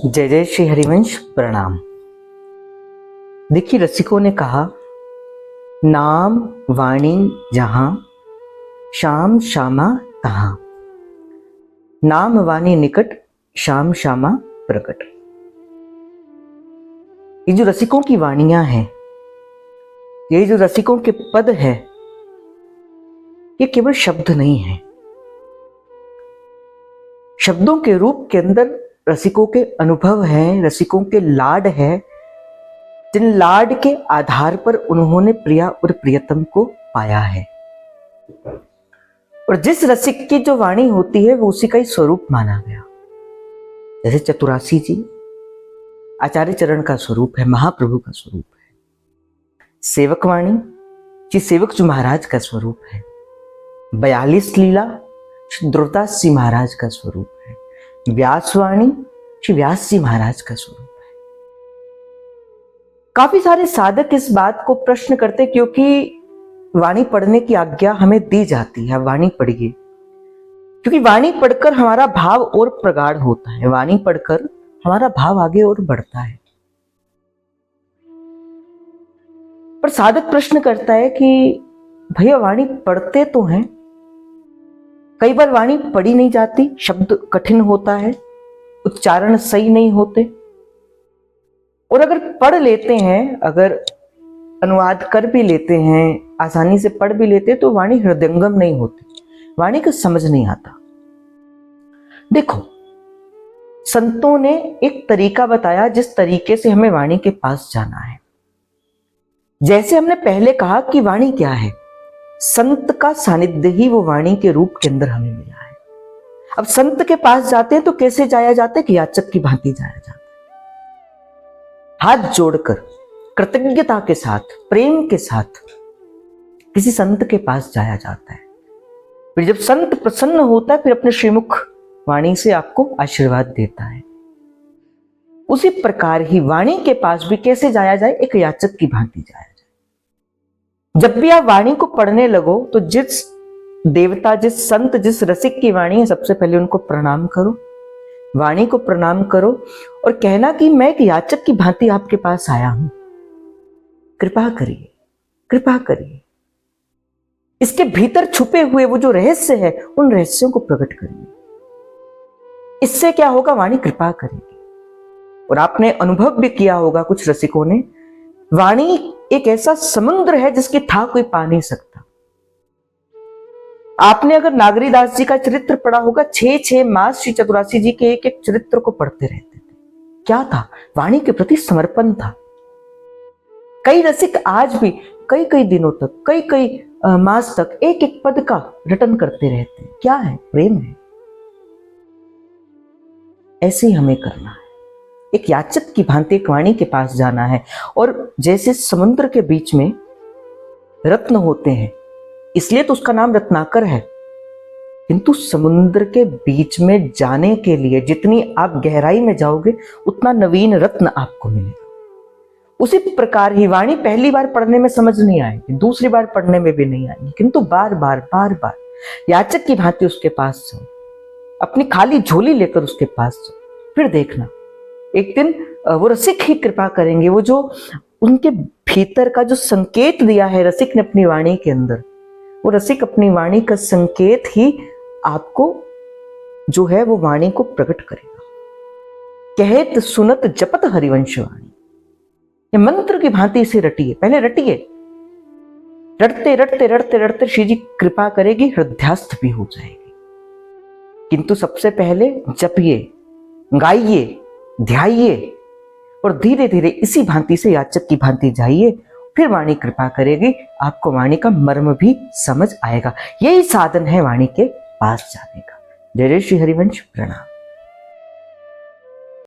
जय जय श्री हरिवंश प्रणाम। देखिए, रसिकों ने कहा, नाम वाणी जहां श्याम श्यामा तहां, नाम वाणी निकट श्याम श्यामा प्रकट। ये जो रसिकों की वाणियां हैं, ये जो रसिकों के पद है, ये केवल शब्द नहीं है। शब्दों के रूप के अंदर रसिकों के अनुभव हैं, रसिकों के लाड है, जिन लाड के आधार पर उन्होंने प्रिया और प्रियतम को पाया है। और जिस रसिक की जो वाणी होती है वो उसी का ही स्वरूप माना गया। जैसे चतुरासी जी आचार्य चरण का स्वरूप है, महाप्रभु का स्वरूप है। सेवक वाणी जी सेवक जी महाराज का स्वरूप है। 42 लीला श्री द्रुपदास जी महाराज का स्वरूप है। व्यासवाणी श्री व्यास जी महाराज का स्वरूप है। काफी सारे साधक इस बात को प्रश्न करते, क्योंकि वाणी पढ़ने की आज्ञा हमें दी जाती है, वाणी पढ़िए, क्योंकि वाणी पढ़कर हमारा भाव और प्रगाढ़ होता है, वाणी पढ़कर हमारा भाव आगे और बढ़ता है। पर साधक प्रश्न करता है कि भैया वाणी पढ़ते तो हैं, कई बार वाणी पढ़ी नहीं जाती, शब्द कठिन होता है, उच्चारण सही नहीं होते, और अगर पढ़ लेते हैं, अगर अनुवाद कर भी लेते हैं, आसानी से पढ़ भी लेते हैं, तो वाणी हृदयंगम नहीं होती, वाणी को समझ नहीं आता। देखो, संतों ने एक तरीका बताया जिस तरीके से हमें वाणी के पास जाना है। जैसे हमने पहले कहा कि वाणी क्या है, संत का सानिध्य ही वो वाणी के रूप के अंदर हमें मिला है। अब संत के पास जाते हैं तो कैसे जाया जाता है कि याचक की भांति जाया जाता है, हाथ जोड़कर कृतज्ञता के साथ, प्रेम के साथ किसी संत के पास जाया जाता है। फिर जब संत प्रसन्न होता है, फिर अपने श्रीमुख वाणी से आपको आशीर्वाद देता है। उसी प्रकार ही वाणी के पास भी कैसे जाया जाए, एक याचक की भांति जाया जाए। जब भी आप वाणी को पढ़ने लगो तो जिस देवता, जिस संत, जिस रसिक की वाणी है, सबसे पहले उनको प्रणाम करो, वाणी को प्रणाम करो और कहना कि मैं एक याचक की भांति आपके पास आया हूं, कृपा करिए, कृपा करिए। इसके भीतर छुपे हुए वो जो रहस्य है, उन रहस्यों को प्रकट करिए। इससे क्या होगा, वाणी कृपा करेगी। और आपने अनुभव भी किया होगा, कुछ रसिकों ने, वाणी एक ऐसा समुद्र है जिसकी था कोई पा नहीं सकता। आपने अगर नागरीदास जी का चरित्र पढ़ा होगा, 6 मास श्री चतुरासी जी के एक एक चरित्र को पढ़ते रहते थे। क्या था? वाणी के प्रति समर्पण था। कई रसिक आज भी कई दिनों तक, कई मास तक एक एक पद का रटन करते रहते हैं। क्या है? प्रेम है। ऐसे ही हमें करना है, एक याचक की भांति एक वाणी के पास जाना है। और जैसे समुद्र के बीच में रत्न होते हैं, इसलिए तो उसका नाम रत्नाकर है, किंतु समुद्र के बीच में जाने के लिए जितनी आप गहराई में जाओगे, उतना नवीन रत्न आपको मिलेगा। उसी प्रकार ही वाणी पहली बार पढ़ने में समझ नहीं आएगी, दूसरी बार पढ़ने में भी नहीं आएगी, किंतु बार बार याचक की भांति उसके पास जाओ, अपनी खाली झोली लेकर उसके पास जाओ। फिर देखना, एक दिन वो रसिक ही कृपा करेंगे। वो जो उनके भीतर का जो संकेत दिया है रसिक ने अपनी वाणी के अंदर, वो रसिक अपनी वाणी का संकेत ही आपको जो है वो वाणी को प्रकट करेगा। कहत सुनत जपत हरिवंश वाणी, ये मंत्र की भांति इसे रटिए, पहले रटिए, रटते रटते रटते रटते श्री जी कृपा करेगी, हृदयस्थ भी हो जाएगी। किंतु सबसे पहले जपिए, गाइए, ध्याइए और धीरे धीरे इसी भांति से याचक की भांति जाइए। फिर वाणी कृपा करेगी, आपको वाणी का मर्म भी समझ आएगा। यही साधन है वाणी के पास जाने का। जय जय श्री हरिवंश प्रणाम।